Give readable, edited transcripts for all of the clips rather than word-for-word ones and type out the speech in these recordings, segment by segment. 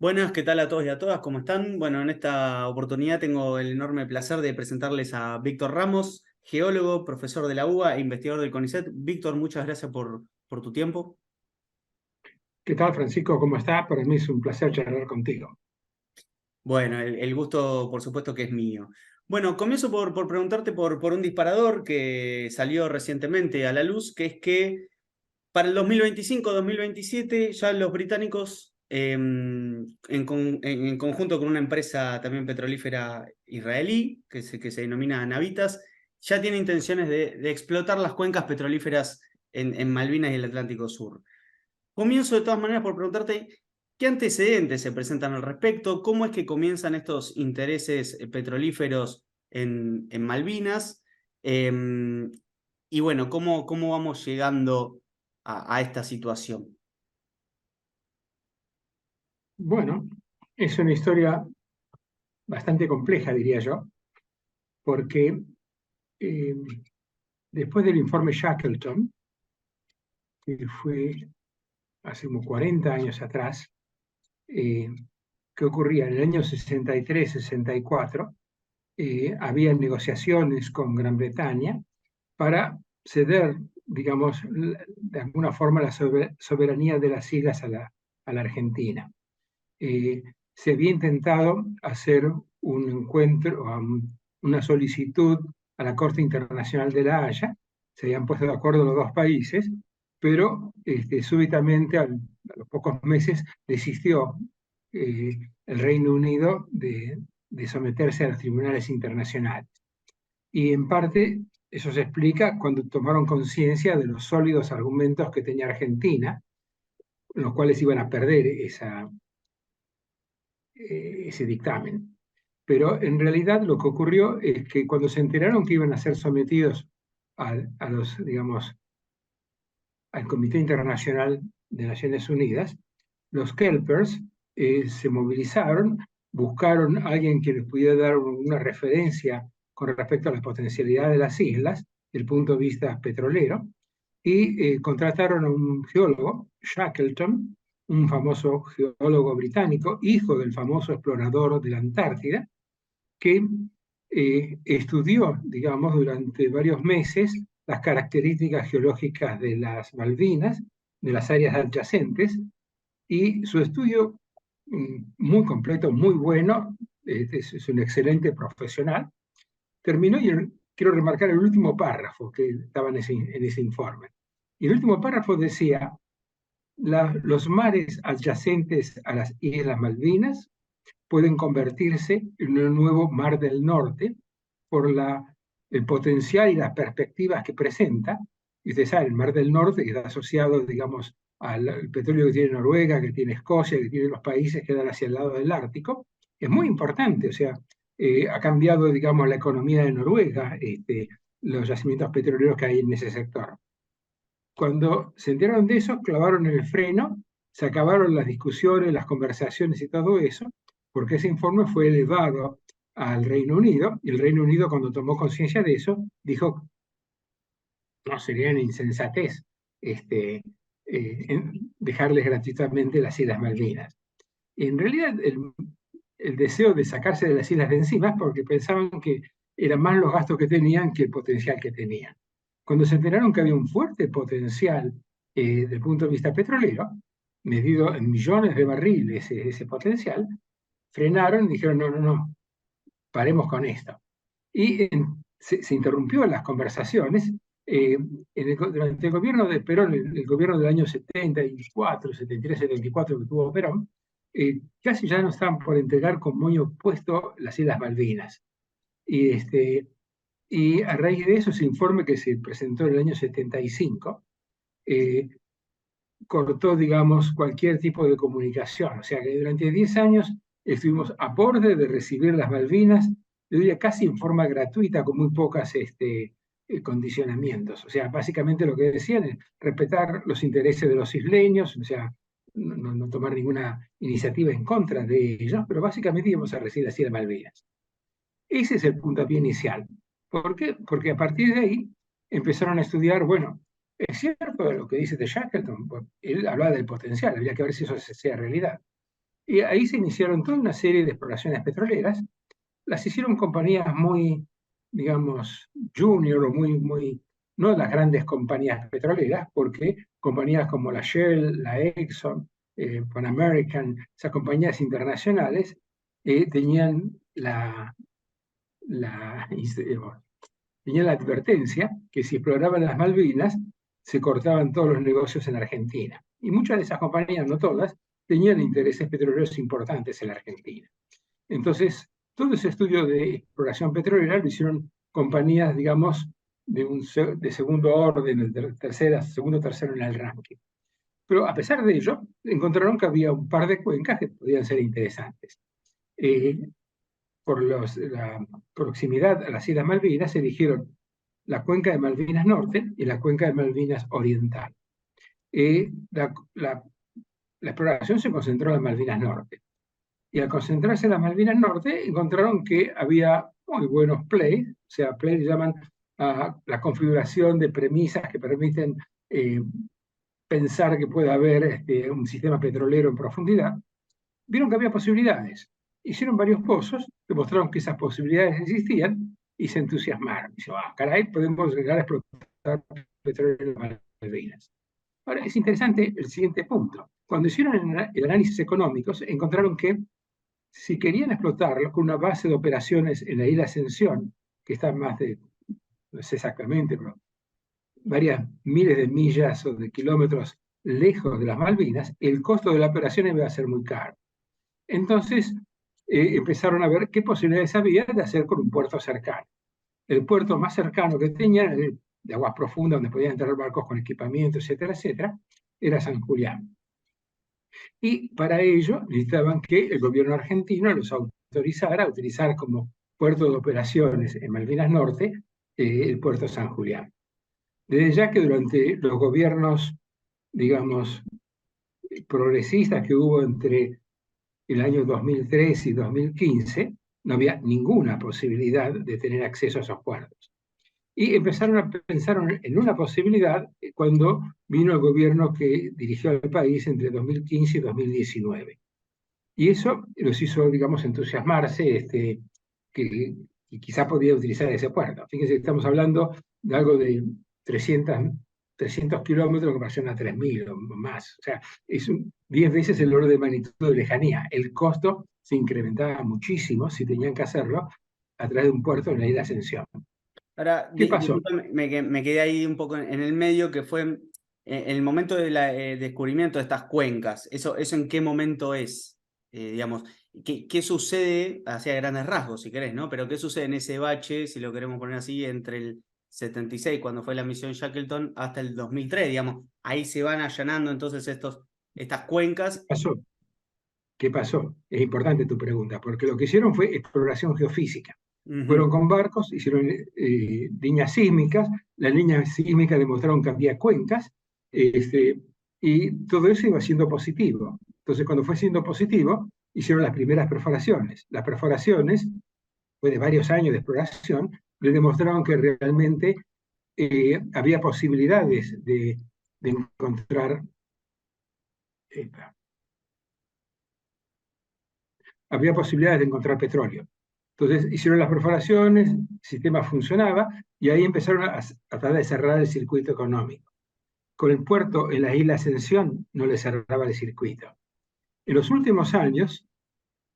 Buenas, ¿qué tal a todos y a todas? ¿Cómo están? Bueno, en esta oportunidad tengo el enorme placer de presentarles a Víctor Ramos, geólogo, profesor de la UBA e investigador del CONICET. Víctor, muchas gracias por tu tiempo. ¿Qué tal, Francisco? ¿Cómo está? Para mí es un placer charlar contigo. Bueno, el gusto, por supuesto, que es mío. Bueno, comienzo por preguntarte por un disparador que salió recientemente a la luz, que es que para el 2025-2027 ya los británicos, en conjunto con una empresa también petrolífera israelí, que se denomina Navitas, ya tiene intenciones de explotar las cuencas petrolíferas en Malvinas y el Atlántico Sur. Comienzo de todas maneras por preguntarte qué antecedentes se presentan al respecto, cómo es que comienzan estos intereses petrolíferos en Malvinas. Em, y bueno, ¿cómo vamos llegando a esta situación? Bueno, es una historia bastante compleja, diría yo, porque eh, después del informe Shackleton, que fue hace como 40 años atrás, eh, que ocurría en el año 63-64, había negociaciones con Gran Bretaña para ceder, digamos, de alguna forma la soberanía de las islas a la Argentina. eh, Se había intentado hacer un encuentro, una solicitud a la Corte Internacional de la Haya, se habían puesto de acuerdo los dos países, pero súbitamente, a los pocos meses, desistió el Reino Unido de someterse a los tribunales internacionales. Y en parte eso se explica cuando tomaron conciencia de los sólidos argumentos que tenía Argentina, los cuales iban a perder ese dictamen. Pero en realidad lo que ocurrió es que cuando se enteraron que iban a ser sometidos a los, digamos, al Comité Internacional de Naciones Unidas, los Kelpers se movilizaron, buscaron a alguien que les pudiera dar una referencia con respecto a la potencialidad de las islas, desde el punto de vista petrolero, y contrataron a un geólogo, Shackleton, un famoso geólogo británico, hijo del famoso explorador de la Antártida, que estudió, digamos, durante varios meses las características geológicas de las Malvinas, de las áreas adyacentes, y su estudio, muy completo, muy bueno, es un excelente profesional, terminó, y quiero remarcar el último párrafo que estaba en ese informe. Y el último párrafo decía: los mares adyacentes a las Islas Malvinas pueden convertirse en un nuevo Mar del Norte por el potencial y las perspectivas que presenta. Y usted sabe, el Mar del Norte, que está asociado, digamos, al petróleo que tiene Noruega, que tiene Escocia, que tiene los países que dan hacia el lado del Ártico, es muy importante. O sea, ha cambiado, digamos, la economía de Noruega, los yacimientos petroleros que hay en ese sector. Cuando se enteraron de eso, clavaron el freno, se acabaron las discusiones, las conversaciones y todo eso, porque ese informe fue elevado al Reino Unido, y el Reino Unido, cuando tomó conciencia de eso, dijo: no, sería una insensatez dejarles gratuitamente las Islas Malvinas. En realidad, el deseo de sacarse de las islas de encima es porque pensaban que eran más los gastos que tenían que el potencial que tenían. Cuando se enteraron que había un fuerte potencial desde el punto de vista petrolero, medido en millones de barriles ese potencial, frenaron y dijeron: no, no, no, paremos con esto. Y se interrumpió las conversaciones. Durante el gobierno de Perón, el gobierno del año 74, 73, 74 que tuvo Perón, casi ya no estaban por entregar con muy opuesto las Islas Malvinas. Y, y a raíz de eso, ese informe que se presentó en el año 75, eh, cortó, digamos, cualquier tipo de comunicación. O sea que durante 10 años estuvimos a borde de recibir las Malvinas, yo diría casi en forma gratuita, con muy pocas condicionamientos. O sea, básicamente lo que decían es respetar los intereses de los isleños, o sea, no tomar ninguna iniciativa en contra de ellos, pero básicamente íbamos a recibir las Islas Malvinas. Ese es el puntapié inicial. ¿Por qué? Porque a partir de ahí empezaron a estudiar, bueno, es cierto lo que dice de Shackleton, él hablaba del potencial, había que ver si eso sea realidad. Y ahí se iniciaron toda una serie de exploraciones petroleras. Las hicieron compañías muy, digamos, junior o no las grandes compañías petroleras, porque compañías como la Shell, la Exxon, Pan American, esas compañías internacionales, tenían la, tenía la advertencia que si exploraban las Malvinas, se cortaban todos los negocios en Argentina. Y muchas de esas compañías, no todas, tenían intereses petroleros importantes en la Argentina. Entonces, todo ese estudio de exploración petrolera lo hicieron compañías, digamos, de segundo orden, segundo, tercero en el ranking. Pero a pesar de ello, encontraron que había un par de cuencas que podían ser interesantes. Por la proximidad a las Islas Malvinas, se eligieron la cuenca de Malvinas Norte y la cuenca de Malvinas Oriental. La exploración se concentró en las Malvinas Norte. Y al concentrarse en las Malvinas Norte, encontraron que había muy buenos plays, o sea, plays llaman a la configuración de premisas que permiten pensar que puede haber un sistema petrolero en profundidad. Vieron que había posibilidades. Hicieron varios pozos, demostraron que esas posibilidades existían y se entusiasmaron. Dicen, caray, podemos llegar a explotar petróleo en las Malvinas. Ahora, es interesante el siguiente punto. Cuando hicieron el análisis económicos, encontraron que si querían explotarlo con una base de operaciones en la isla Ascensión, que está más de, no sé exactamente, pero varias miles de millas o de kilómetros lejos de las Malvinas, el costo de la operación iba a ser muy caro. Entonces, empezaron a ver qué posibilidades había de hacer con un puerto cercano. El puerto más cercano que tenían, de aguas profundas, donde podían entrar barcos con equipamiento, etcétera, etcétera, era San Julián. Y para ello necesitaban que el gobierno argentino los autorizara a utilizar como puerto de operaciones en Malvinas Norte el puerto San Julián. Desde ya que durante los gobiernos, digamos, progresistas que hubo entre el año 2003 y 2015, no había ninguna posibilidad de tener acceso a esos puertos. Y empezaron a pensar en una posibilidad cuando vino el gobierno que dirigió al país entre 2015 y 2019. Y eso los hizo, digamos, entusiasmarse que quizá podía utilizar ese puerto. Fíjense, estamos hablando de algo de 300 kilómetros en comparación a 3.000 o más. O sea, es 10 veces el orden de magnitud de lejanía. El costo se incrementaba muchísimo si tenían que hacerlo a través de un puerto en la isla Ascensión. Ahora, ¿Qué pasó? discúlpame, me quedé ahí un poco en el medio, que fue el momento del descubrimiento de estas cuencas. ¿Eso en qué momento es? Digamos, ¿qué sucede, hacia grandes rasgos, si querés, ¿no? Pero ¿qué sucede en ese bache, si lo queremos poner así, entre el 76, cuando fue la misión Shackleton, hasta el 2003, digamos? Ahí se van allanando entonces estas cuencas. ¿Pasó? ¿Qué pasó? Es importante tu pregunta, porque lo que hicieron fue exploración geofísica. Fueron con barcos, hicieron líneas sísmicas, las líneas sísmicas demostraron que había cuencas, y todo eso iba siendo positivo. Entonces, cuando fue siendo positivo, hicieron las primeras perforaciones. Las perforaciones, después de varios años de exploración, le demostraron que realmente había posibilidades de encontrar había posibilidades de encontrar petróleo. Entonces hicieron las perforaciones, el sistema funcionaba y ahí empezaron a tratar de cerrar el circuito económico. Con el puerto en la isla Ascensión no le cerraba el circuito. En los últimos años,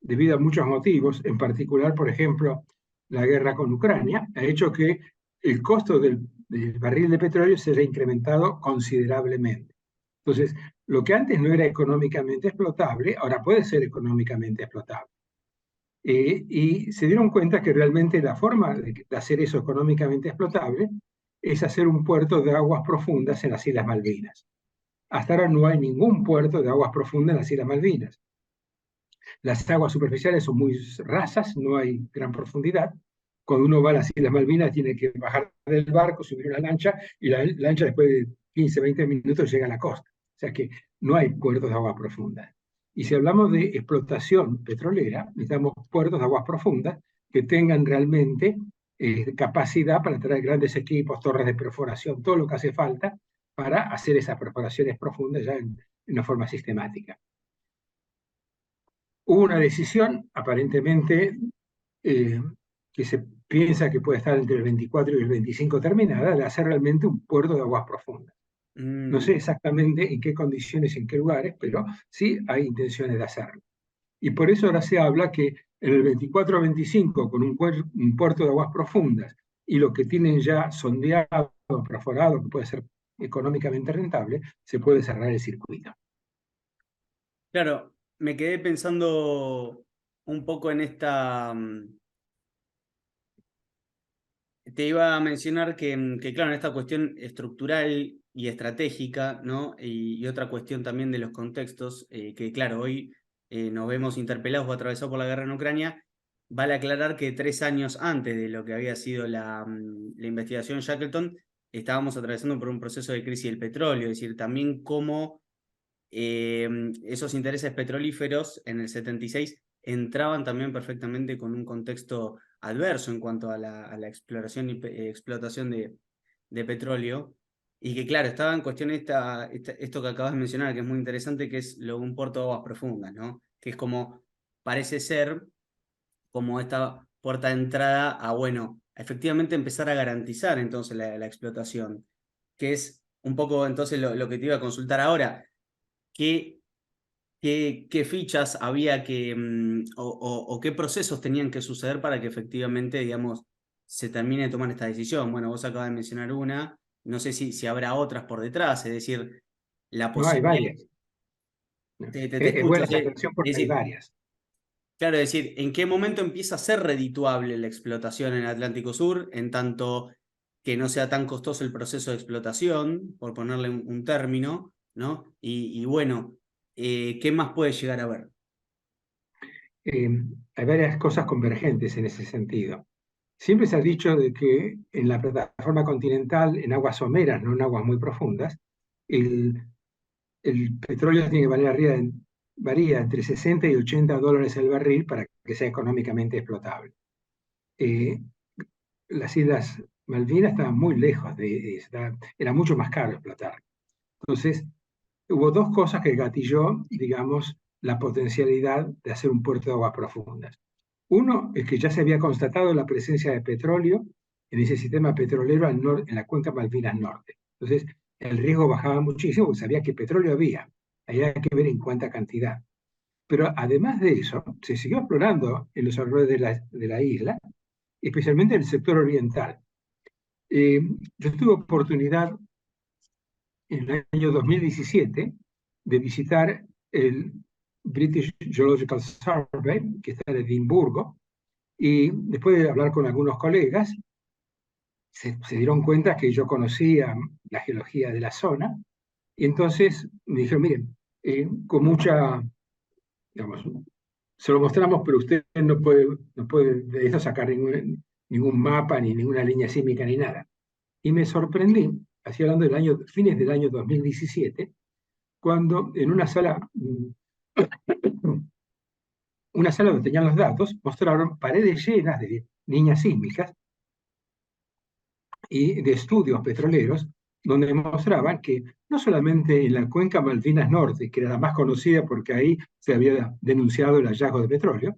debido a muchos motivos, en particular, por ejemplo, la guerra con Ucrania, ha hecho que el costo del barril de petróleo se haya incrementado considerablemente. Entonces, lo que antes no era económicamente explotable, ahora puede ser económicamente explotable. Y se dieron cuenta que realmente la forma de hacer eso económicamente explotable es hacer un puerto de aguas profundas en las Islas Malvinas. Hasta ahora no hay ningún puerto de aguas profundas en las Islas Malvinas. Las aguas superficiales son muy rasas, no hay gran profundidad. Cuando uno va a las Islas Malvinas tiene que bajar del barco, subir una lancha, y la lancha después de 15, 20 minutos llega a la costa. O sea que no hay puertos de aguas profundas. Y si hablamos de explotación petrolera, necesitamos puertos de aguas profundas que tengan realmente capacidad para traer grandes equipos, torres de perforación, todo lo que hace falta para hacer esas perforaciones profundas ya en una forma sistemática. hubo una decisión, aparentemente, que se piensa que puede estar entre el 24 y el 25 terminada, de hacer realmente un puerto de aguas profundas. No sé Mm, exactamente en qué condiciones y en qué lugares, pero sí hay intenciones de hacerlo. Y por eso ahora se habla que en el 24-25, con un puerto de aguas profundas y lo que tienen ya sondeado, perforado, que puede ser económicamente rentable, se puede cerrar el circuito. claro, me quedé pensando un poco en esta. Te iba a mencionar que, claro, en esta cuestión estructural y estratégica, ¿no? Y otra cuestión también de los contextos, que claro, hoy nos vemos interpelados o atravesados por la guerra en Ucrania. Vale aclarar que 3 años antes de lo que había sido la investigación Shackleton, estábamos atravesando por un proceso de crisis del petróleo, es decir, también cómo esos intereses petrolíferos en el 76 entraban también perfectamente con un contexto adverso en cuanto a la exploración y explotación de petróleo. Y que, claro, estaba en cuestión esto que acabas de mencionar, que es muy interesante, que es un puerto de aguas profundas, ¿no? Que es como, parece ser, como esta puerta de entrada a, bueno, efectivamente empezar a garantizar entonces la explotación, que es un poco entonces lo que te iba a consultar ahora. ¿Qué, qué fichas había o qué procesos tenían que suceder para que efectivamente, digamos, se termine de tomar esta decisión? Bueno, vos acabas de mencionar una, no sé si habrá otras por detrás, es decir, la No, hay posibilidad, varias. ¿No? te Es escucho, buena esa ¿sí? aclaración porque Es hay decir, varias. claro, es decir, ¿en qué momento empieza a ser redituable la explotación en el Atlántico Sur, en tanto que no sea tan costoso el proceso de explotación, por ponerle un término, ¿no? Y bueno, ¿qué más puede llegar a ver? Eh, Hay varias cosas convergentes en ese sentido. Siempre se ha dicho de que en la plataforma continental, en aguas someras, no en aguas muy profundas, el, el petróleo tiene que varía entre 60 y 80 dólares el barril para que sea económicamente explotable. Eh, las Islas Malvinas estaban muy lejos de eso, era mucho más caro explotar. Entonces, hubo dos cosas que gatilló, digamos, la potencialidad de hacer un puerto de aguas profundas. Uno es que ya se había constatado la presencia de petróleo en ese sistema petrolero en la cuenca Malvinas Norte. Entonces, el riesgo bajaba muchísimo porque sabía que petróleo había. Había que ver en cuánta cantidad. Pero además de eso, se siguió explorando en los alrededores de la isla, especialmente en el sector oriental. Yo tuve oportunidad en el año 2017 de visitar el British Geological Survey, que está en Edimburgo, y después de hablar con algunos colegas, se dieron cuenta que yo conocía la geología de la zona, y entonces me dijeron, miren, con mucha, digamos, se lo mostramos, pero usted no puede de eso sacar ningún mapa, ni ninguna línea sísmica, ni nada. Y me sorprendí, así hablando fines del año 2017, cuando en una sala donde tenían los datos, mostraron paredes llenas de líneas sísmicas y de estudios petroleros, donde mostraban que no solamente en la cuenca Malvinas Norte, que era la más conocida porque ahí se había denunciado el hallazgo de petróleo,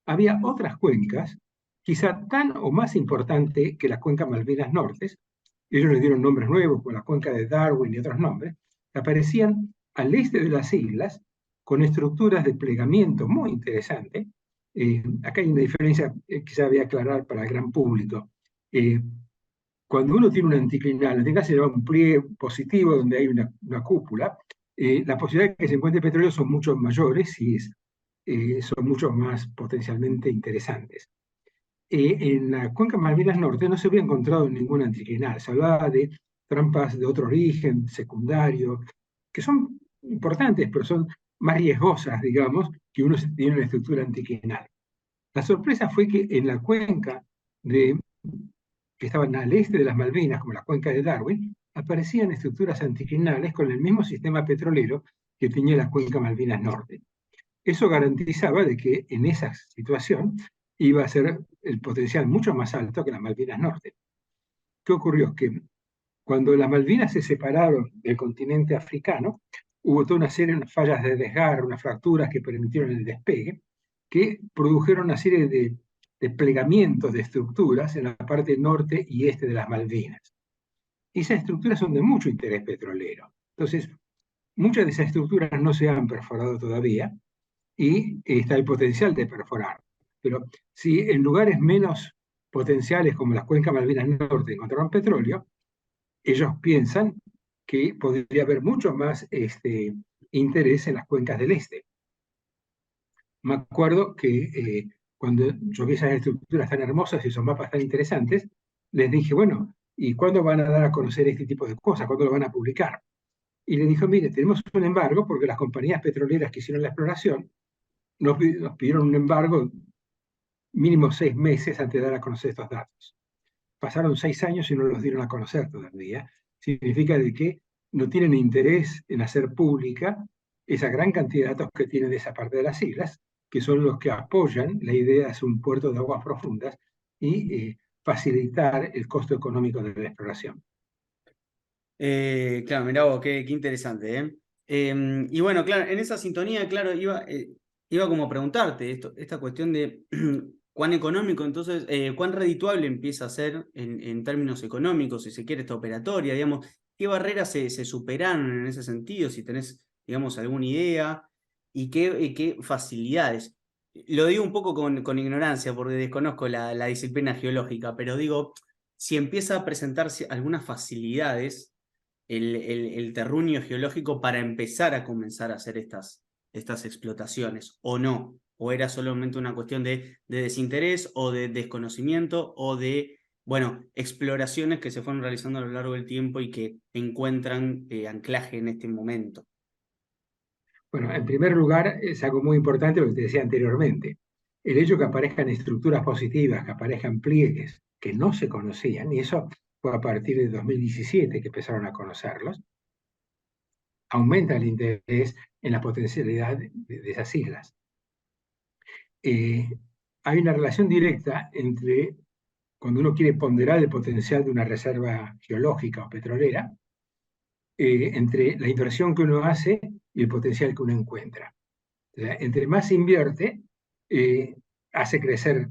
había otras cuencas, quizá tan o más importante que la cuenca Malvinas Norte, ellos le dieron nombres nuevos, como la cuenca de Darwin y otros nombres, que aparecían al este de las islas con estructuras de plegamiento muy interesante. Acá hay una diferencia que quizá había aclarar para el gran público. Eh, Cuando uno tiene un anticlinal, en este caso se llama un pliegue positivo donde hay una cúpula, la posibilidad de que se encuentre petróleo son mucho mayores y son mucho más potencialmente interesantes. En la cuenca Malvinas Norte no se había encontrado ningún anticlinal, se hablaba de trampas de otro origen, secundario, que son importantes, pero son más riesgosas, digamos, que uno tiene una estructura anticlinal. La sorpresa fue que en la cuenca que estaban al este de las Malvinas, como la cuenca de Darwin, aparecían estructuras anticlinales con el mismo sistema petrolero que tenía la cuenca Malvinas Norte. Eso garantizaba de que en esa situación iba a ser el potencial mucho más alto que las Malvinas Norte. ¿Qué ocurrió? Que cuando las Malvinas se separaron del continente africano, hubo toda una serie de fallas de desgarro, unas fracturas que permitieron el despegue, que produjeron una serie de plegamientos de estructuras en la parte norte y este de las Malvinas. Esas estructuras son de mucho interés petrolero. Entonces, muchas de esas estructuras no se han perforado todavía y está el potencial de perforar. Pero si en lugares menos potenciales como las cuencas Malvinas Norte encontraron petróleo, ellos piensan que podría haber mucho más interés en las cuencas del este. Me acuerdo que cuando yo vi esas estructuras tan hermosas y esos mapas tan interesantes, les dije, bueno, ¿y cuándo van a dar a conocer este tipo de cosas? ¿Cuándo lo van a publicar? Y le dijo, mire, tenemos un embargo porque las compañías petroleras que hicieron la exploración nos pidieron un embargo mínimo 6 meses antes de dar a conocer estos datos. Pasaron 6 años y no los dieron a conocer todavía. Significa de que no tienen interés en hacer pública esa gran cantidad de datos que tienen de esa parte de las islas, que son los que apoyan la idea de hacer un puerto de aguas profundas y facilitar el costo económico de la exploración. Claro, mirá vos, qué interesante, ¿eh? Y bueno, claro, en esa sintonía, claro, iba como a preguntarte esta cuestión de cuán económico, entonces, cuán redituable empieza a ser en términos económicos, si se quiere, esta operatoria, digamos, qué barreras se superaron en ese sentido, si tenés, digamos, alguna idea, y qué facilidades. Lo digo un poco con ignorancia, porque desconozco la disciplina geológica, pero digo, si empieza a presentarse algunas facilidades el terruño geológico para empezar a comenzar a hacer estas explotaciones, o no, o era solamente una cuestión de desinterés o de desconocimiento o de, bueno, exploraciones que se fueron realizando a lo largo del tiempo y que encuentran anclaje en este momento. Bueno, en primer lugar, es algo muy importante lo que te decía anteriormente. El hecho que aparezcan estructuras positivas, que aparezcan pliegues que no se conocían, y eso fue a partir de 2017 que empezaron a conocerlos, aumenta el interés en la potencialidad de esas islas. Hay una relación directa entre cuando uno quiere ponderar el potencial de una reserva geológica o petrolera, entre la inversión que uno hace y el potencial que uno encuentra. O sea, entre más invierte, hace crecer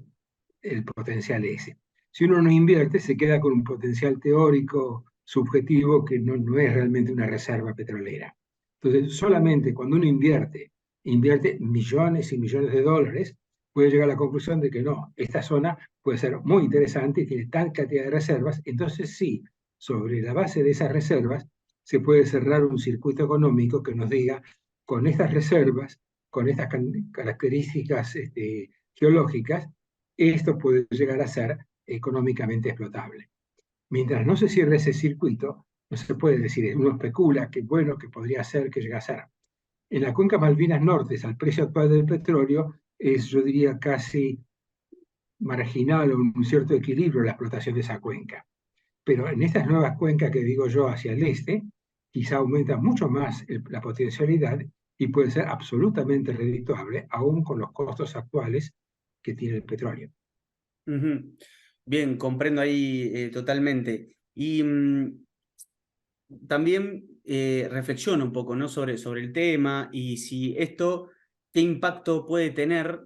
el potencial ese. Si uno no invierte, se queda con un potencial teórico subjetivo que no es realmente una reserva petrolera. Entonces, solamente cuando uno invierte millones y millones de dólares, puede llegar a la conclusión de que no, esta zona puede ser muy interesante y tiene tal cantidad de reservas, entonces sí, sobre la base de esas reservas, se puede cerrar un circuito económico que nos diga, con estas reservas, con estas características geológicas, esto puede llegar a ser económicamente explotable. Mientras no se cierre ese circuito, no se puede decir, uno especula que bueno, que podría ser, que llega a ser. En la cuenca Malvinas Norte, al precio actual del petróleo, es, yo diría, casi marginal o un cierto equilibrio la explotación de esa cuenca. Pero en estas nuevas cuencas que digo yo hacia el este, quizá aumenta mucho más la potencialidad y puede ser absolutamente redituable, aún con los costos actuales que tiene el petróleo. Bien, comprendo ahí totalmente. Y también reflexiono un poco, ¿no? sobre el tema y si esto, qué impacto puede tener,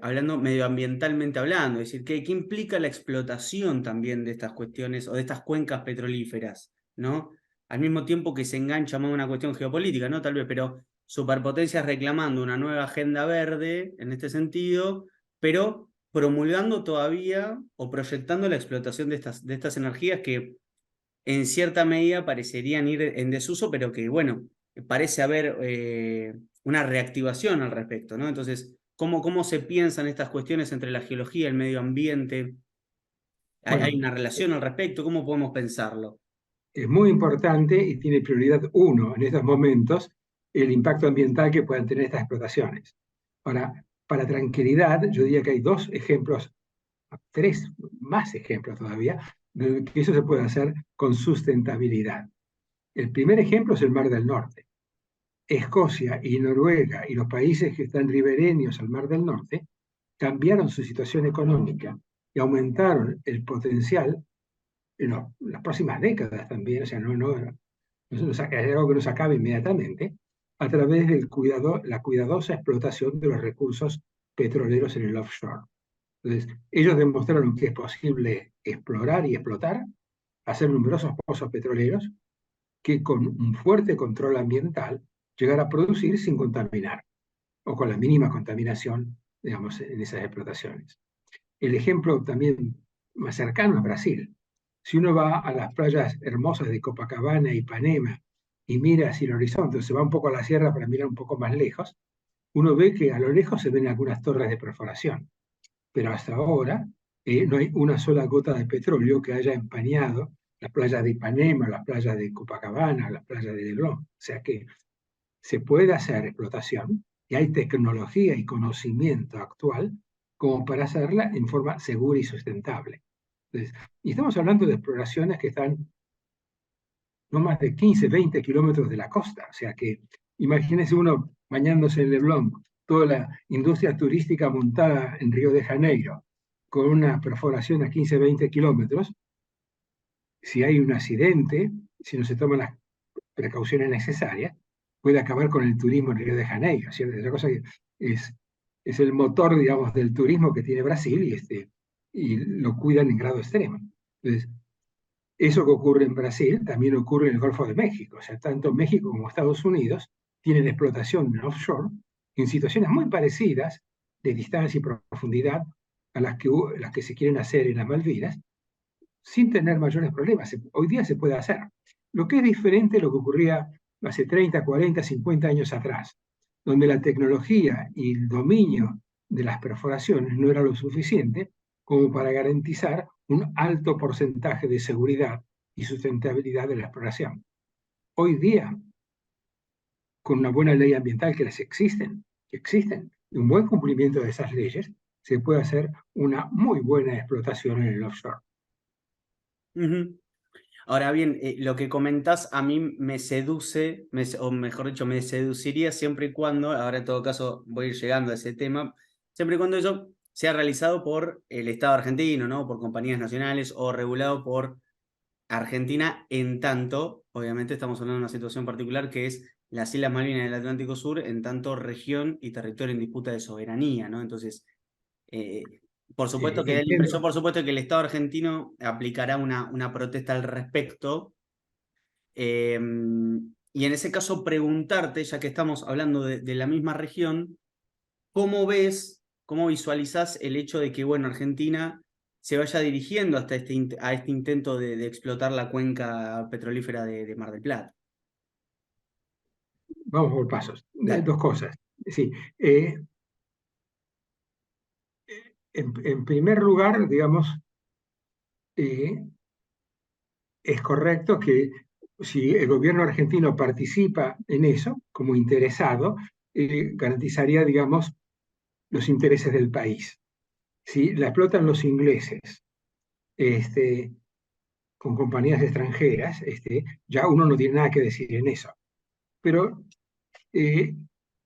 hablando medioambientalmente hablando, es decir, qué implica la explotación también de estas cuestiones o de estas cuencas petrolíferas, ¿no? Al mismo tiempo que se engancha más a una cuestión geopolítica, ¿no? Tal vez, pero superpotencias reclamando una nueva agenda verde en este sentido, pero promulgando todavía o proyectando la explotación de estas energías que en cierta medida parecerían ir en desuso, pero que, bueno, parece haber una reactivación al respecto, ¿no? Entonces, ¿cómo se piensan estas cuestiones entre la geología y el medio ambiente? ¿Hay Bueno, una relación al respecto? ¿Cómo podemos pensarlo? es muy importante y tiene prioridad uno en estos momentos el impacto ambiental que puedan tener estas explotaciones. Ahora, para tranquilidad, yo diría que hay dos ejemplos, tres más ejemplos todavía, de que eso se puede hacer con sustentabilidad. El primer ejemplo es el Mar del Norte. Escocia y Noruega y los países que están ribereños al Mar del Norte cambiaron su situación económica y aumentaron el potencial en las próximas décadas también, o sea, es algo que no se acaba inmediatamente, a través del la cuidadosa explotación de los recursos petroleros en el offshore. Entonces, ellos demostraron que es posible explorar y explotar, hacer numerosos pozos petroleros, que con un fuerte control ambiental llegar a producir sin contaminar, o con la mínima contaminación, digamos, en esas explotaciones. El ejemplo también más cercano es Brasil. Si uno va a las playas hermosas de Copacabana y Ipanema y mira hacia el horizonte, o se va un poco a la sierra para mirar un poco más lejos, uno ve que a lo lejos se ven algunas torres de perforación, pero hasta ahora no hay una sola gota de petróleo que haya empañado las playas de Ipanema, las playas de Copacabana, las playas de Leblon. O sea que se puede hacer explotación y hay tecnología y conocimiento actual como para hacerla en forma segura y sustentable. Entonces, y estamos hablando de exploraciones que están no más de 15, 20 kilómetros de la costa. O sea que imagínese uno bañándose en Leblon, toda la industria turística montada en Río de Janeiro, con una perforación a 15, 20 kilómetros. Si hay un accidente, si no se toman las precauciones necesarias, puede acabar con el turismo en Río de Janeiro. ¿Cierto? Esa cosa que es el motor, digamos, del turismo que tiene Brasil y lo cuidan en grado extremo. Entonces, eso que ocurre en Brasil también ocurre en el Golfo de México. O sea, tanto México como Estados Unidos tienen explotación en offshore en situaciones muy parecidas de distancia y profundidad a las que se quieren hacer en las Malvinas, sin tener mayores problemas. Hoy día se puede hacer. Lo que es diferente a lo que ocurría hace 30, 40, 50 años atrás, donde la tecnología y el dominio de las perforaciones no era lo suficiente como para garantizar un alto porcentaje de seguridad y sustentabilidad de la exploración. Hoy día, con una buena ley ambiental que existen, y un buen cumplimiento de esas leyes, se puede hacer una muy buena explotación en el offshore. Ahora bien, lo que comentás a mí me seduce, o mejor dicho, me seduciría siempre y cuando, ahora en todo caso voy a ir llegando a ese tema, siempre y cuando eso sea realizado por el Estado argentino, ¿no? Por compañías nacionales o regulado por Argentina, en tanto, obviamente estamos hablando de una situación particular que es las Islas Malvinas del Atlántico Sur, en tanto región y territorio en disputa de soberanía, ¿no? Entonces, por supuesto que da la impresión, por supuesto, que el Estado argentino aplicará una protesta al respecto. Y en ese caso, preguntarte, ya que estamos hablando de la misma región, ¿cómo ves, cómo visualizás el hecho de que, bueno, Argentina se vaya dirigiendo hasta a este intento de explotar la cuenca petrolífera de Mar del Plata? Vamos por pasos. Dale. Dos cosas. Sí, en primer lugar, digamos, es correcto que si el gobierno argentino participa en eso como interesado, garantizaría, digamos, los intereses del país. Si la explotan los ingleses con compañías extranjeras, ya uno no tiene nada que decir en eso. Pero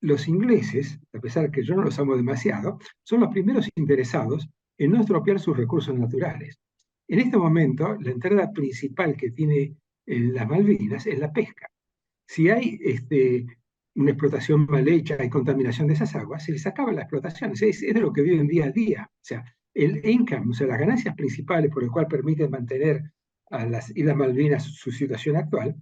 los ingleses, a pesar que yo no los amo demasiado, son los primeros interesados en no estropear sus recursos naturales. En este momento, la entrada principal que tiene las Malvinas es la pesca. Si hay una explotación mal hecha y contaminación de esas aguas, se les acaba la explotación. Es de lo que viven día a día. O sea, el income, o sea, las ganancias principales por el cual permiten mantener a las Islas Malvinas su situación actual,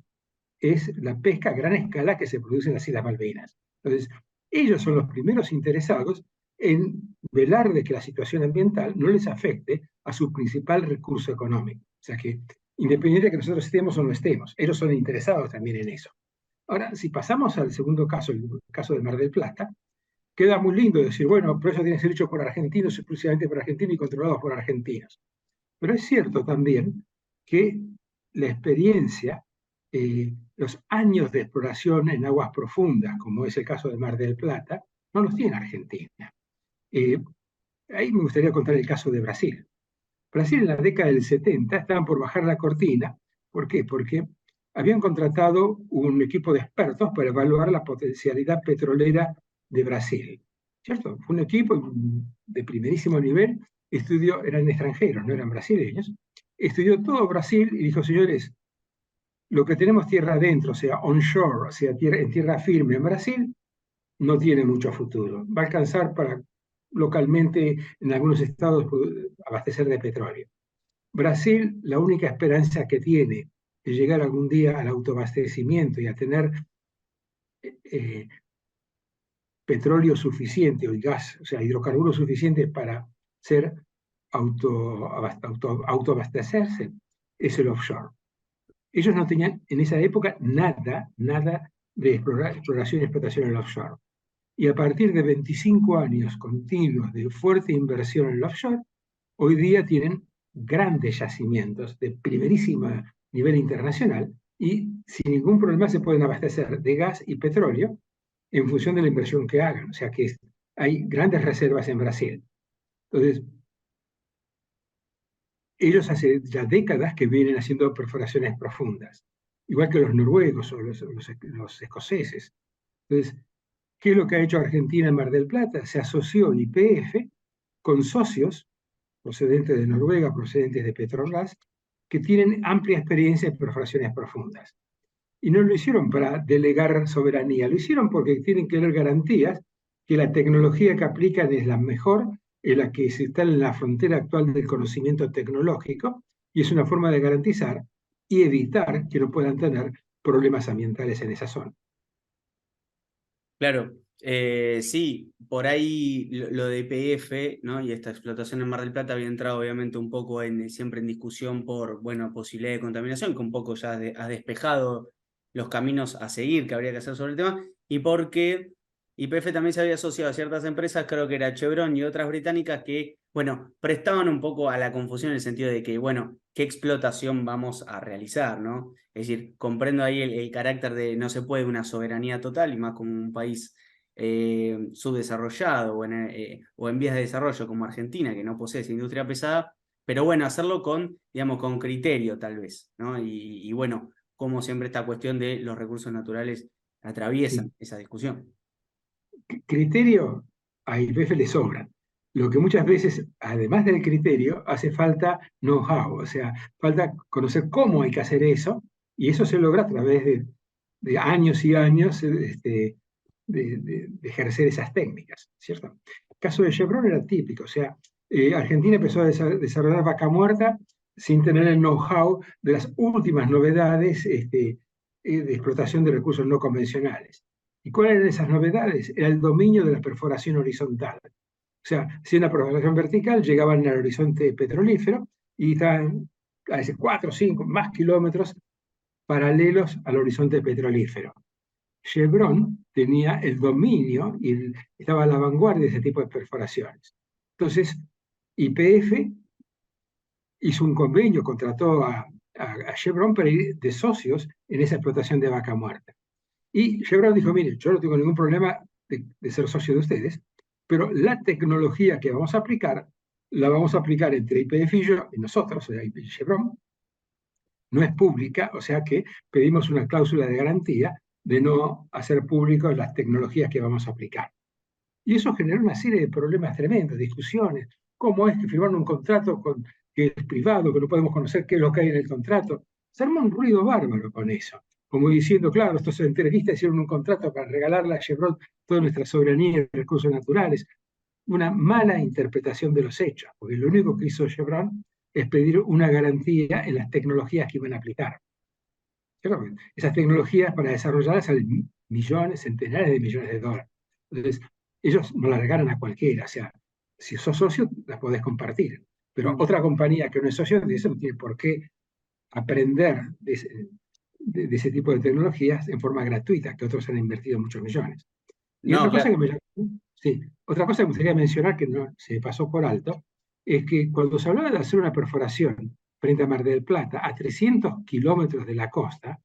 es la pesca a gran escala que se produce en las Islas Malvinas. Entonces, ellos son los primeros interesados en velar de que la situación ambiental no les afecte a su principal recurso económico. O sea que, independiente de que nosotros estemos o no estemos, ellos son interesados también en eso. Ahora, si pasamos al segundo caso, el caso de Mar del Plata, queda muy lindo decir, bueno, pero eso tiene que ser hecho por argentinos, exclusivamente por argentinos y controlados por argentinos. Pero es cierto también que la experiencia, los años de exploración en aguas profundas, como es el caso de Mar del Plata, no los tiene Argentina. Ahí me gustaría contar el caso de Brasil. Brasil en la década del 70 estaban por bajar la cortina. ¿Por qué? Porque habían contratado un equipo de expertos para evaluar la potencialidad petrolera de Brasil. ¿Cierto? Fue un equipo de primerísimo nivel, eran extranjeros, no eran brasileños, estudió todo Brasil y dijo, señores, lo que tenemos tierra adentro, o sea, onshore, o sea, en tierra firme en Brasil, no tiene mucho futuro. Va a alcanzar para localmente en algunos estados abastecer de petróleo. Brasil, la única esperanza que tiene de llegar algún día al autoabastecimiento y a tener petróleo suficiente o gas, o sea, hidrocarburos suficientes para ser autoabastecerse, es el offshore. Ellos no tenían en esa época nada de exploración y explotación en el offshore. Y a partir de 25 años continuos de fuerte inversión en el offshore, hoy día tienen grandes yacimientos de primerísimo nivel internacional y sin ningún problema se pueden abastecer de gas y petróleo en función de la inversión que hagan. O sea que hay grandes reservas en Brasil. Entonces, ellos hace ya décadas que vienen haciendo perforaciones profundas, igual que los noruegos o los escoceses. Entonces, ¿qué es lo que ha hecho Argentina en Mar del Plata? Se asoció YPF con socios procedentes de Noruega, procedentes de Petrobras, que tienen amplia experiencia en perforaciones profundas. Y no lo hicieron para delegar soberanía, lo hicieron porque tienen que dar garantías que la tecnología que aplican es la mejor, es la que se está en la frontera actual del conocimiento tecnológico, y es una forma de garantizar y evitar que no puedan tener problemas ambientales en esa zona. Claro, sí, por ahí lo de YPF, ¿no? Y esta explotación en Mar del Plata había entrado obviamente un poco siempre en discusión por, bueno, posibilidad de contaminación, que un poco ya ha despejado los caminos a seguir que habría que hacer sobre el tema, y porque YPF también se había asociado a ciertas empresas, creo que era Chevron y otras británicas, que, bueno, prestaban un poco a la confusión en el sentido de que, bueno, ¿qué explotación vamos a realizar, ¿no? Es decir, comprendo ahí el carácter de no se puede una soberanía total, y más como un país subdesarrollado o en vías de desarrollo como Argentina, que no posee esa industria pesada, pero bueno, hacerlo con, digamos, con criterio tal vez, ¿no? Y bueno, como siempre esta cuestión de los recursos naturales atraviesan Sí. esa discusión. Criterio a YPF le sobran. Lo que muchas veces, además del criterio, hace falta know-how, o sea, falta conocer cómo hay que hacer eso, y eso se logra a través de años y años de ejercer esas técnicas, ¿cierto? El caso de Chevron era típico, o sea, Argentina empezó a desarrollar vaca muerta sin tener el know-how de las últimas novedades de explotación de recursos no convencionales. ¿Y cuáles eran esas novedades? Era el dominio de la perforación horizontal. O sea, si en la perforación vertical llegaban al horizonte petrolífero y estaban a veces 4 o 5 más kilómetros paralelos al horizonte petrolífero. Chevron tenía el dominio y estaba a la vanguardia de ese tipo de perforaciones. Entonces, YPF hizo un convenio, contrató a Chevron para ir de socios en esa explotación de vaca muerta. Y Chevron dijo, mire, yo no tengo ningún problema de ser socio de ustedes, pero la tecnología que vamos a aplicar, la vamos a aplicar entre YPF y yo, y nosotros, o sea, Chevron, no es pública, o sea que pedimos una cláusula de garantía de no hacer públicas las tecnologías que vamos a aplicar. Y eso generó una serie de problemas tremendos, discusiones. ¿Cómo es que firmaron un contrato que es privado, que no podemos conocer qué es lo que hay en el contrato? Se armó un ruido bárbaro con eso. Como diciendo, claro, estos entrevistas hicieron un contrato para regalarle a Chevron toda nuestra soberanía y recursos naturales. Una mala interpretación de los hechos, porque lo único que hizo Chevron es pedir una garantía en las tecnologías que iban a aplicar. Claro, esas tecnologías para desarrollarlas salen millones, centenares de millones de dólares. Entonces, ellos no la regalan a cualquiera. O sea, si sos socio, las podés compartir. Pero otra compañía que no es socio de eso no tiene por qué aprender de ese tipo de tecnologías en forma gratuita, que otros han invertido muchos millones. Y No, otra cosa claro. otra cosa que me gustaría mencionar que no se pasó por alto, es que cuando se hablaba de hacer una perforación frente a Mar del Plata, a 300 kilómetros de la costa,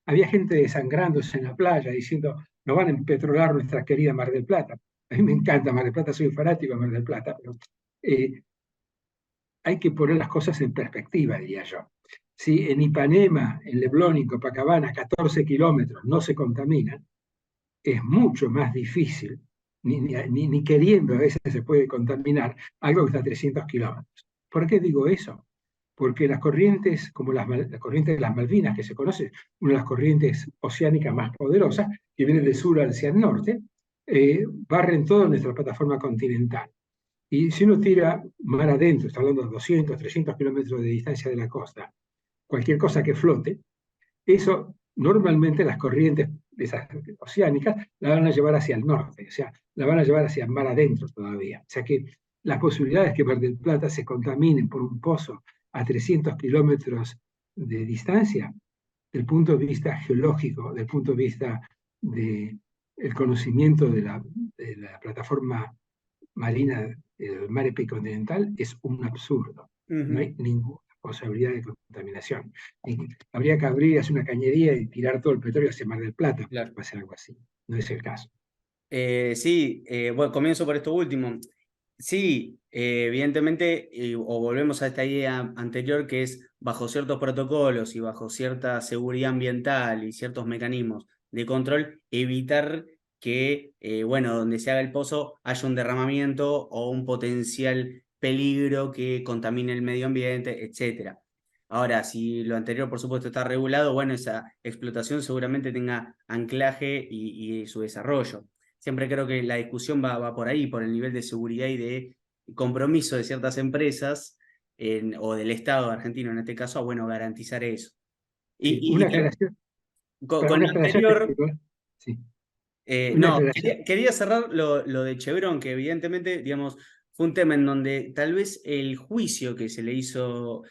había gente desangrándose en la playa diciendo, nos van a empetrolar nuestra querida Mar del Plata. A mí me encanta Mar del Plata, soy fanático de Mar del Plata, pero hay que poner las cosas en perspectiva, diría yo. Si en Ipanema, en Leblon y Copacabana, 14 kilómetros no se contaminan, es mucho más difícil, ni queriendo a veces se puede contaminar algo que está a 300 kilómetros. ¿Por qué digo eso? Porque las corrientes, como la corriente de las Malvinas, que se conoce, una de las corrientes oceánicas más poderosas, que viene del sur hacia el norte, barren toda nuestra plataforma continental. Y si uno tira mar adentro, está hablando de 200, 300 kilómetros de distancia de la costa, cualquier cosa que flote, eso normalmente las corrientes de esas oceánicas la van a llevar hacia el norte, o sea, la van a llevar hacia el mar adentro todavía. O sea que las posibilidades que Mar del Plata se contamine por un pozo a 300 kilómetros de distancia, del punto de vista geológico, del punto de vista del conocimiento de la plataforma marina del mar epicontinental, es un absurdo. No Ujú. hay ninguna posibilidad de contaminación. Y habría que abrir, hacer una cañería y tirar todo el petróleo hacia Mar del Plata para que Claro. pase algo así. No es el caso. Sí, bueno, comienzo por esto último. Sí, evidentemente, o volvemos a esta idea anterior que es bajo ciertos protocolos y bajo cierta seguridad ambiental y ciertos mecanismos de control, evitar que, bueno, donde se haga el pozo haya un derramamiento o un potencial peligro que contamine el medio ambiente, etcétera. Ahora, si lo anterior, por supuesto, está regulado, bueno, esa explotación seguramente tenga anclaje y su desarrollo. Siempre creo que la discusión va por ahí, por el nivel de seguridad y de compromiso de ciertas empresas o del Estado argentino en este caso a, bueno, garantizar eso. Sí, Y, y- una y aclaración, con una lo aclaración anterior, técnica. Sí, una no, aclaración. quería cerrar lo de Chevron, que evidentemente, digamos, fue un tema en donde tal vez el juicio que se le hizo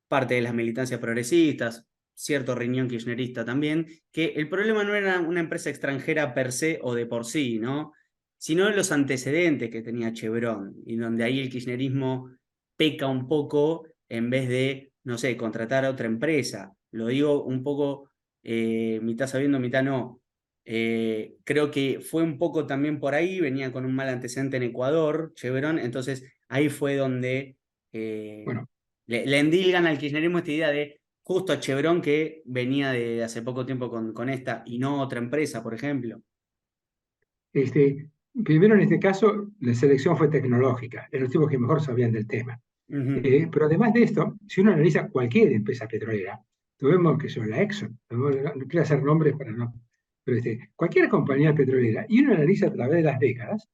parte de las militancias progresistas, cierto riñón kirchnerista también, que el problema no era una empresa extranjera per se o de por sí, ¿no? Sino los antecedentes que tenía Chevron, y donde ahí el kirchnerismo peca un poco en vez de, no sé, contratar a otra empresa. Lo digo un poco, mitad sabiendo, mitad no. Creo que fue un poco también por ahí, venía con un mal antecedente en Ecuador, Chevron, entonces ahí fue donde eh, Bueno, le endilgan al kirchnerismo esta idea de justo a Chevron que venía de hace poco tiempo con esta y no otra empresa, por ejemplo. este, primero en este caso, la selección fue tecnológica, eran los tipos que mejor sabían del tema. Ujú. Pero además de esto, si uno analiza cualquier empresa petrolera, tuvimos que son la Exxon, no quiero hacer nombres para no, pero cualquier compañía petrolera, y uno analiza a través de las décadas,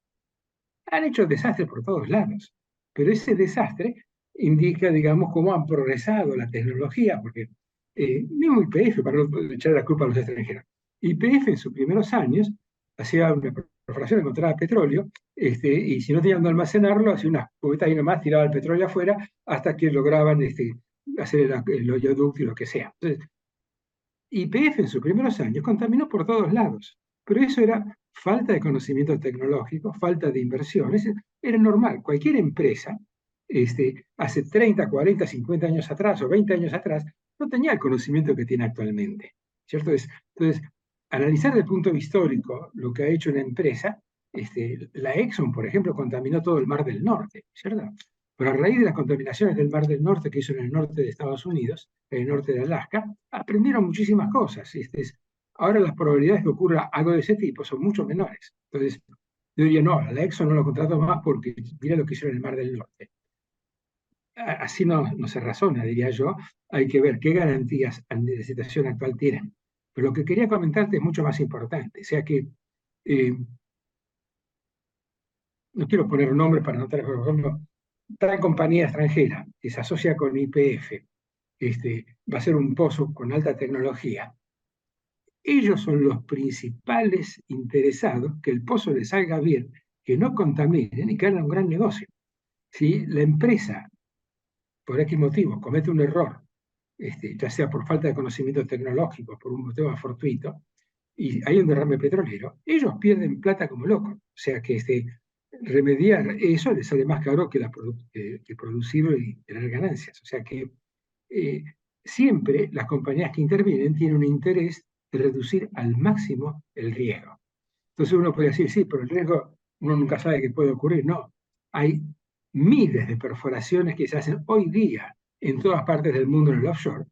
han hecho desastres por todos lados. Pero ese desastre indica, digamos, cómo han progresado la tecnología, porque mismo YPF, para no echar la culpa a los extranjeros, YPF en sus primeros años hacía una perforación, encontraba petróleo, y si no tenían donde almacenarlo, hacía unas cubetas y nomás tiraba el petróleo afuera hasta que lograban hacer el oleoducto y lo que sea. Entonces, YPF en sus primeros años contaminó por todos lados, pero eso era falta de conocimiento tecnológico, falta de inversiones, era normal. Cualquier empresa, hace 30, 40, 50 años atrás o 20 años atrás, no tenía el conocimiento que tiene actualmente, ¿cierto? Entonces, analizar desde el punto de vista histórico lo que ha hecho una empresa, la Exxon, por ejemplo, contaminó todo el Mar del Norte, ¿cierto? Pero a raíz de las contaminaciones del Mar del Norte que hizo en el norte de Estados Unidos, en el norte de Alaska, aprendieron muchísimas cosas. Ahora las probabilidades que ocurra algo de ese tipo son mucho menores. Entonces, yo diría, no, a la Exxon no lo contrato más porque mira lo que hicieron en el Mar del Norte. Así no se razona, diría yo. Hay que ver qué garantías de la situación actual tienen. Pero lo que quería comentarte es mucho más importante. O sea que, no quiero poner nombres para no tener, por ejemplo, tal compañía extranjera que se asocia con YPF, va a ser un pozo con alta tecnología. Ellos son los principales interesados que el pozo les salga bien, que no contaminen y que hagan un gran negocio. Si la empresa, por X motivo, comete un error, ya sea por falta de conocimiento tecnológico, por un motivo fortuito, y hay un derrame petrolero, ellos pierden plata como locos. O sea que remediar eso les sale más caro que producirlo y tener ganancias. O sea que eh, siempre las compañías que intervienen tienen un interés de reducir al máximo el riesgo. Entonces uno puede decir, sí, pero el riesgo uno nunca sabe qué puede ocurrir. No, hay miles de perforaciones que se hacen hoy día en todas partes del mundo en el offshore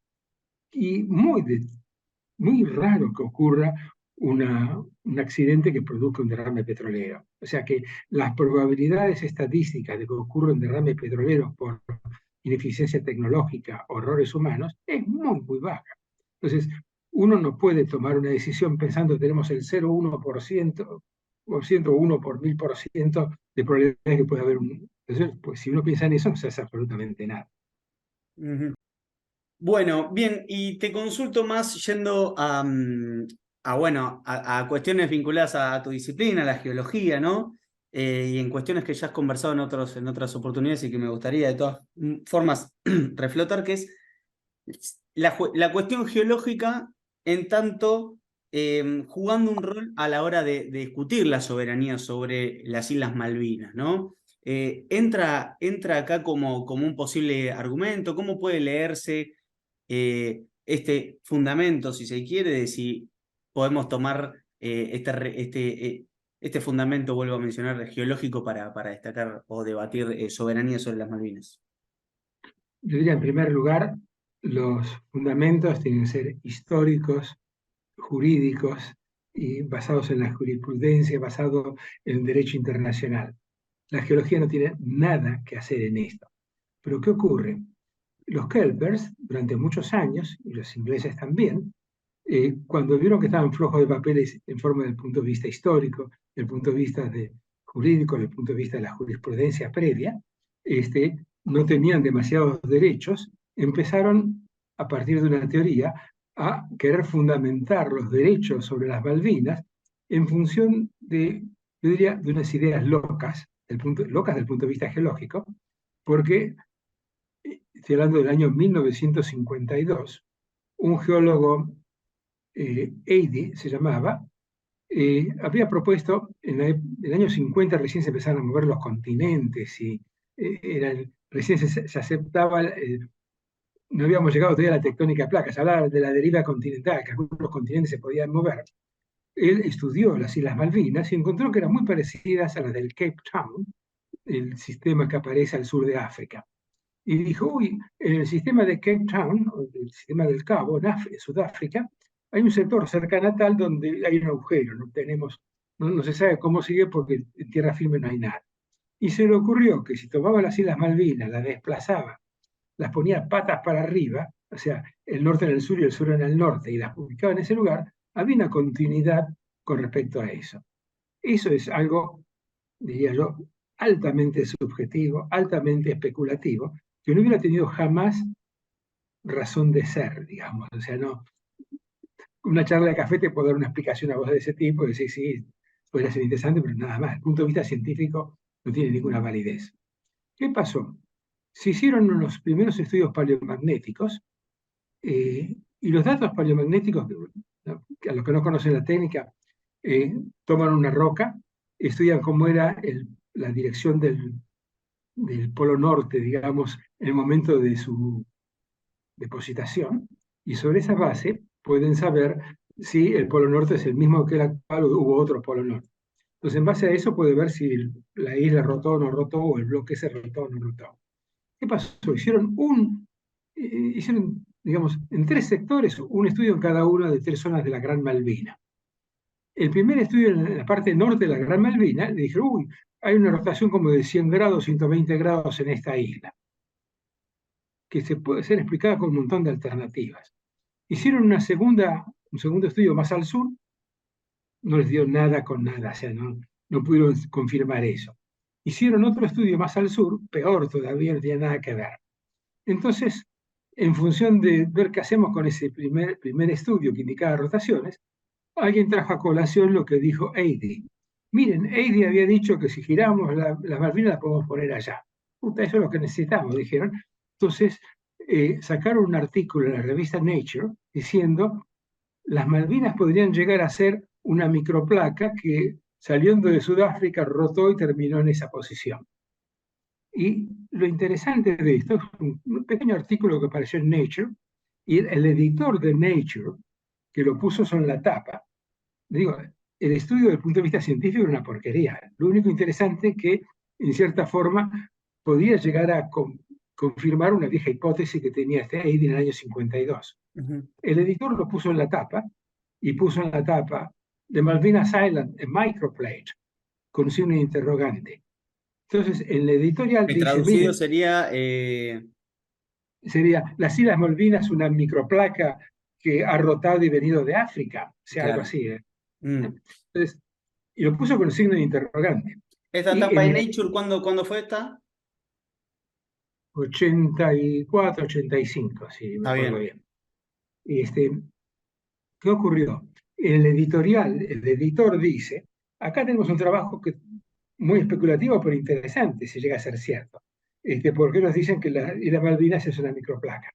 y muy raro que ocurra un accidente que produzca un derrame petrolero. O sea que las probabilidades estadísticas de que ocurra un derrame petrolero por ineficiencia tecnológica o errores humanos es muy baja. Entonces, uno no puede tomar una decisión pensando que tenemos el 0,1% o 1 por 1000% de probabilidades que puede haber un... Entonces, pues si uno piensa en eso, no se hace absolutamente nada. Ujú. Bueno, bien, y te consulto más yendo bueno, a cuestiones vinculadas a tu disciplina, la geología, ¿no? Y en cuestiones que ya has conversado en otras oportunidades y que me gustaría de todas formas reflotar, que es la cuestión geológica en tanto jugando un rol a la hora de discutir la soberanía sobre las Islas Malvinas, ¿no? Entra acá como un posible argumento, ¿cómo puede leerse este fundamento, si se quiere, de si podemos tomar este fundamento, vuelvo a mencionar, geológico para destacar o debatir soberanía sobre las Malvinas? Yo diría, en primer lugar, los fundamentos tienen que ser históricos, jurídicos y basados en la jurisprudencia, basados en el derecho internacional. La geología no tiene nada que hacer en esto. Pero ¿qué ocurre? Los Kelpers, durante muchos años, y los ingleses también, cuando vieron que estaban flojos de papeles en forma del punto de vista histórico, del punto de vista jurídico, del punto de vista de la jurisprudencia previa, no tenían demasiados derechos, empezaron, a partir de una teoría, a querer fundamentar los derechos sobre las Malvinas en función yo diría, de unas ideas locas, locas del punto de vista geológico, porque estoy hablando del año 1952, un geólogo, Eide se llamaba, había propuesto, en el año 50 recién se empezaron a mover los continentes y recién se aceptaba, no habíamos llegado todavía a la tectónica de placas, hablaba de la deriva continental, que algunos continentes se podían mover. Él estudió las Islas Malvinas y encontró que eran muy parecidas a las del Cape Town, el sistema que aparece al sur de África. Y dijo, uy, en el sistema de Cape Town, el sistema del Cabo, en Sudáfrica, hay un sector cerca a Natal donde hay un agujero, no se sabe cómo sigue porque en tierra firme no hay nada. Y se le ocurrió que si tomaba las Islas Malvinas, las desplazaba, las ponía patas para arriba, o sea, el norte en el sur y el sur en el norte, y las ubicaba en ese lugar, había una continuidad con respecto a eso. Eso es algo, diría yo, altamente subjetivo, altamente especulativo, que no hubiera tenido jamás razón de ser, digamos. O sea, no, una charla de café te puede dar una explicación a vos de ese tipo y decir, sí, podría ser interesante, pero nada más. Desde el punto de vista científico no tiene ninguna validez. ¿Qué pasó? Se hicieron unos primeros estudios paleomagnéticos y los datos paleomagnéticos, a los que no conocen la técnica, toman una roca, estudian cómo era la dirección del polo norte, digamos, en el momento de su depositación, y sobre esa base pueden saber si el polo norte es el mismo que el actual o hubo otro polo norte. Entonces, en base a eso puede ver si la isla rotó o no rotó, o el bloque se rotó o no rotó. ¿Qué pasó? Hicieron, digamos, en 3 sectores, un estudio en cada una de 3 zonas de la Gran Malvina. El primer estudio en la parte norte de la Gran Malvina, le dijeron, uy, hay una rotación como de 100 grados, 120 grados en esta isla, que se puede ser explicada con un montón de alternativas. Hicieron un segundo estudio más al sur, no les dio nada con nada, o sea, no pudieron confirmar eso. Hicieron otro estudio más al sur, peor todavía, no tenía nada que ver. Entonces, en función de ver qué hacemos con ese primer estudio que indicaba rotaciones, alguien trajo a colación lo que dijo Eide. Miren, Eide había dicho que si giramos las Malvinas las podemos poner allá. Puta, eso es lo que necesitamos, dijeron. Entonces, sacaron un artículo en la revista Nature diciendo las Malvinas podrían llegar a ser una microplaca que saliendo de Sudáfrica rotó y terminó en esa posición. Y lo interesante de esto es un pequeño artículo que apareció en Nature, y el editor de Nature, que lo puso en la tapa, digo, el estudio desde el punto de vista científico era una porquería. Lo único interesante es que, en cierta forma, podía llegar a confirmar una vieja hipótesis que tenía Eide en el año 52. El editor lo puso en la tapa, y puso en la tapa de Malvinas Island, a microplate, con signo de interrogante. Entonces, en la editorial El dice, traducido miren, sería sería las Islas Malvinas, una microplaca que ha rotado y venido de África, o sea, algo claro. así. Mm. Entonces, y lo puso con signo de interrogante. ¿Esta Y etapa en de el Nature, cuándo fue esta? 84, 85, si me Está acuerdo bien. bien. Y ¿qué ocurrió? En el editorial, el editor dice, acá tenemos un trabajo muy especulativo, pero interesante, si llega a ser cierto. Porque nos dicen que la isla Malvinas es una microplaca.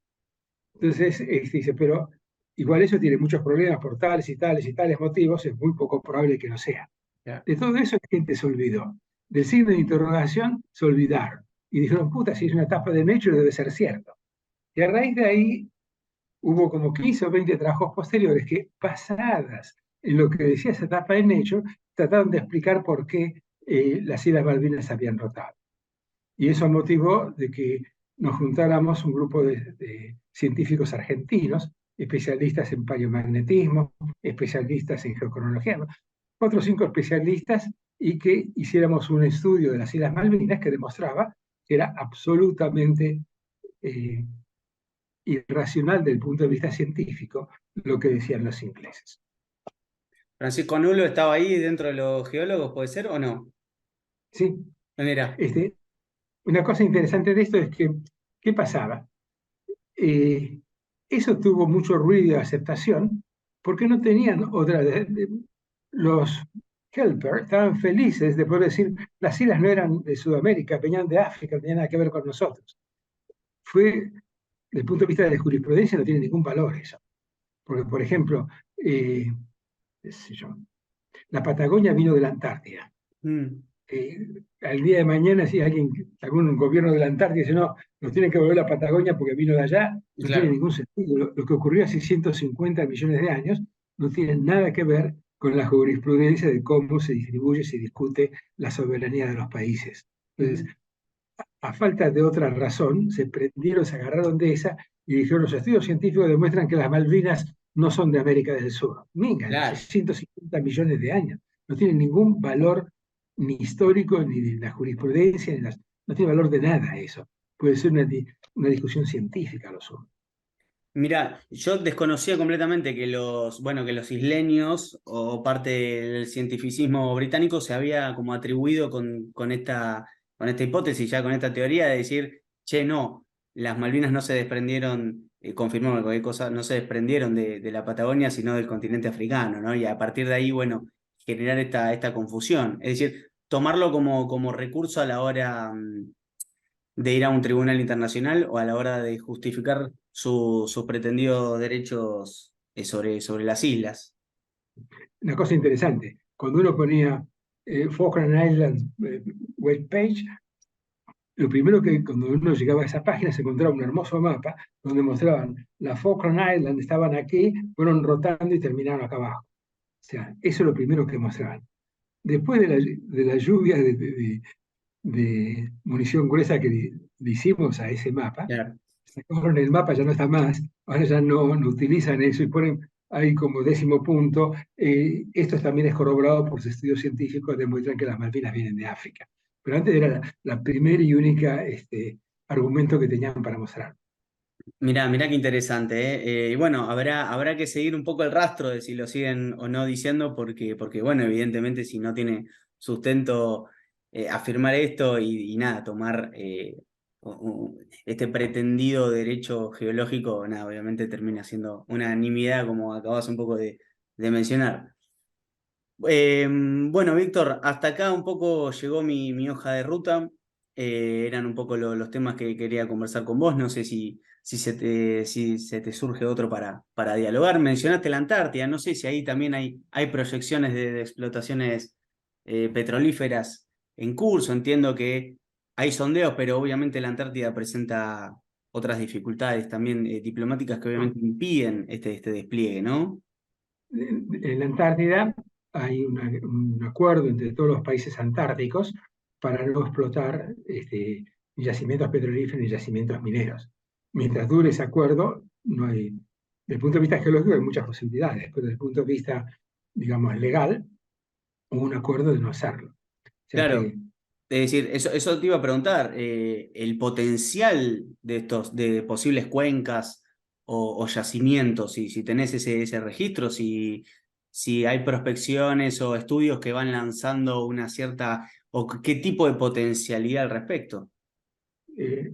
Entonces, dice, pero igual eso tiene muchos problemas por tales y tales y tales motivos, es muy poco probable que no sea. Ya. De todo eso la gente se olvidó. Del signo de interrogación se olvidaron. Y dijeron, puta, si es una etapa de Nature debe ser cierto. Y a raíz de ahí hubo como 15 o 20 trabajos posteriores que, basadas en lo que decía esa etapa de Nature, trataron de explicar por qué las Islas Malvinas se habían rotado. Y eso motivó de que nos juntáramos un grupo de científicos argentinos, especialistas en paleomagnetismo, especialistas en geocronología, ¿no? 4 o 5 especialistas, y que hiciéramos un estudio de las Islas Malvinas que demostraba que era absolutamente eh, irracional desde el punto de vista científico lo que decían los ingleses. ¿Francisco Nulo estaba ahí dentro de los geólogos, puede ser o no? ¿Sí? Mira, Este, una cosa interesante de esto es que, ¿qué pasaba? Eh, Eso tuvo mucho ruido y aceptación porque no tenían otra. Los Helper estaban felices de poder decir, las islas no eran de Sudamérica, venían de África, no tenían nada que ver con nosotros. Desde el punto de vista de la jurisprudencia, no tiene ningún valor eso. Porque, por ejemplo, qué sé yo, la Patagonia vino de la Antártida. mm, Al día de mañana, si algún gobierno de la Antártida dice, no, nos tienen que volver a la Patagonia porque vino de allá, no tiene claro. ningún sentido. Lo que ocurrió hace 150 millones de años no tiene nada que ver con la jurisprudencia de cómo se distribuye, se discute la soberanía de los países. Entonces, Ujú, a falta de otra razón, se prendieron, se agarraron de esa y dijeron, los estudios científicos demuestran que las Malvinas no son de América del Sur. Minga, hace claro. 150 millones de años. No tienen ningún valor ni histórico, ni de la jurisprudencia, no tiene valor de nada eso. Puede ser una discusión científica lo sumo. Mira, yo desconocía completamente que que los isleños o parte del cientificismo británico se había como atribuido con esta hipótesis, ya con esta teoría de decir, che, no, las Malvinas no se desprendieron, confirmamos cualquier cosa, no se desprendieron de la Patagonia, sino del continente africano, ¿no? Y a partir de ahí, bueno, generar esta confusión. Es decir, tomarlo como recurso a la hora, de ir a un tribunal internacional o a la hora de justificar sus pretendidos derechos sobre las islas. Una cosa interesante, cuando uno ponía Falkland Islands webpage, lo primero que cuando uno llegaba a esa página se encontraba un hermoso mapa donde mostraban las Falkland Islands, estaban aquí, fueron rotando y terminaron acá abajo. O sea, eso es lo primero que mostraban. Después de la lluvia de munición gruesa que le hicimos a ese mapa, Claro. sacaron el mapa, ya no está más, ahora ya no utilizan eso y ponen ahí como 10º punto. Esto también es corroborado por sus estudios científicos, demuestran que las Malvinas vienen de África. Pero antes era la primera y única argumento que tenían para mostrar. Mirá qué interesante, ¿eh? Y bueno, habrá que seguir un poco el rastro de si lo siguen o no diciendo, porque bueno, evidentemente si no tiene sustento afirmar esto y nada, tomar este pretendido derecho geológico, nada, obviamente termina siendo una nimiedad, como acabas un poco de mencionar. Bueno, Víctor, hasta acá un poco llegó mi hoja de ruta. Eran un poco los temas que quería conversar con vos. No sé si se te surge otro para dialogar. Mencionaste la Antártida, no sé si ahí también hay proyecciones de explotaciones petrolíferas en curso. Entiendo que hay sondeos, pero obviamente la Antártida presenta otras dificultades también diplomáticas que ¿No? obviamente impiden este despliegue, ¿no? En la Antártida hay un acuerdo entre todos los países antárticos para no explotar yacimientos petrolíferos ni yacimientos mineros. Mientras dure ese acuerdo, no hay, desde el punto de vista geológico hay muchas posibilidades, pero desde el punto de vista, digamos, legal, hubo un acuerdo de no hacerlo. O sea Claro, que es decir, eso te iba a preguntar, el potencial de de posibles cuencas o yacimientos, si tenés ese registro, si si hay prospecciones o estudios que van lanzando una cierta, o qué tipo de potencialidad al respecto. Eh,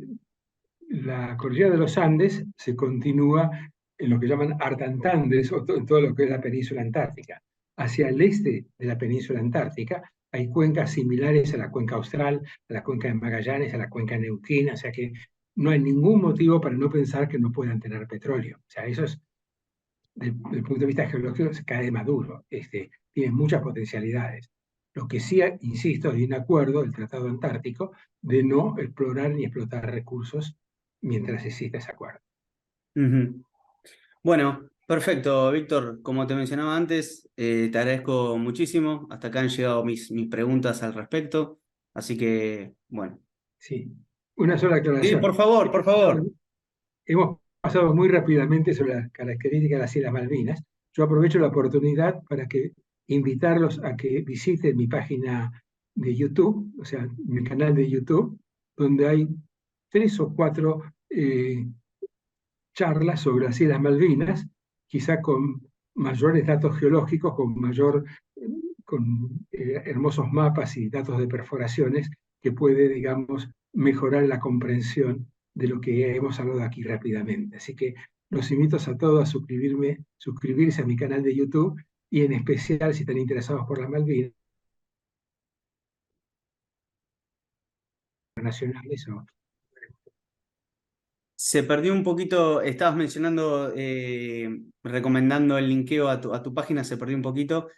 la cordillera de los Andes se continúa en lo que llaman Artantandes, o en todo lo que es la península antártica. Hacia el este de la península antártica hay cuencas similares a la cuenca austral, a la cuenca de Magallanes, a la cuenca neuquina, o sea que no hay ningún motivo para no pensar que no puedan tener petróleo. O sea, eso es, desde el punto de vista geológico, se cae de maduro. Tiene muchas potencialidades. Lo que sí, insisto, hay un acuerdo del Tratado Antártico de no explorar ni explotar recursos mientras exista ese acuerdo. Ujú. Bueno, perfecto, Víctor. Como te mencionaba antes, te agradezco muchísimo. Hasta acá han llegado mis preguntas al respecto. Así que, bueno. Sí. Una sola Sí, por aclaración. favor, por favor. Hemos pasado muy rápidamente sobre las características de las Islas Malvinas. Yo aprovecho la oportunidad para invitarlos a que visiten mi página de YouTube, o sea, mi canal de YouTube, donde hay 3 o 4 charlas sobre las Islas Malvinas, quizá con mayores datos geológicos, con hermosos mapas y datos de perforaciones que puede, digamos, mejorar la comprensión de lo que hemos hablado aquí rápidamente. Así que los invito a todos a suscribirse a mi canal de YouTube y en especial si están interesados por las Malvinas nacionales o Se perdió un poquito, estabas mencionando, recomendando el linkeo a tu página, se perdió un poquito.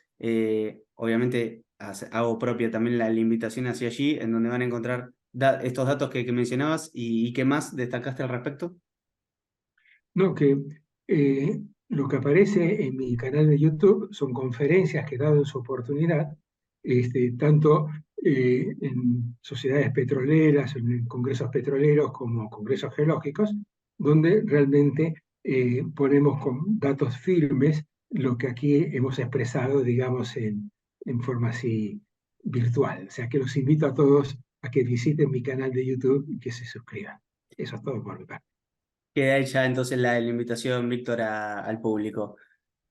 Obviamente hago propia también la invitación hacia allí, en donde van a encontrar estos datos que mencionabas y qué más destacaste al respecto. no, que lo que aparece en mi canal de YouTube son conferencias que he dado en su oportunidad, tanto en sociedades petroleras, en congresos petroleros como congresos geológicos, donde realmente ponemos con datos firmes lo que aquí hemos expresado, digamos, en forma así virtual. O sea que los invito a todos a que visiten mi canal de YouTube y que se suscriban. Eso es todo por mi parte. Queda ahí ya entonces la invitación, Víctor, al público.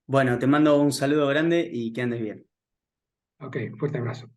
Bueno, te mando un saludo grande y que andes bien. Ok, fuerte abrazo.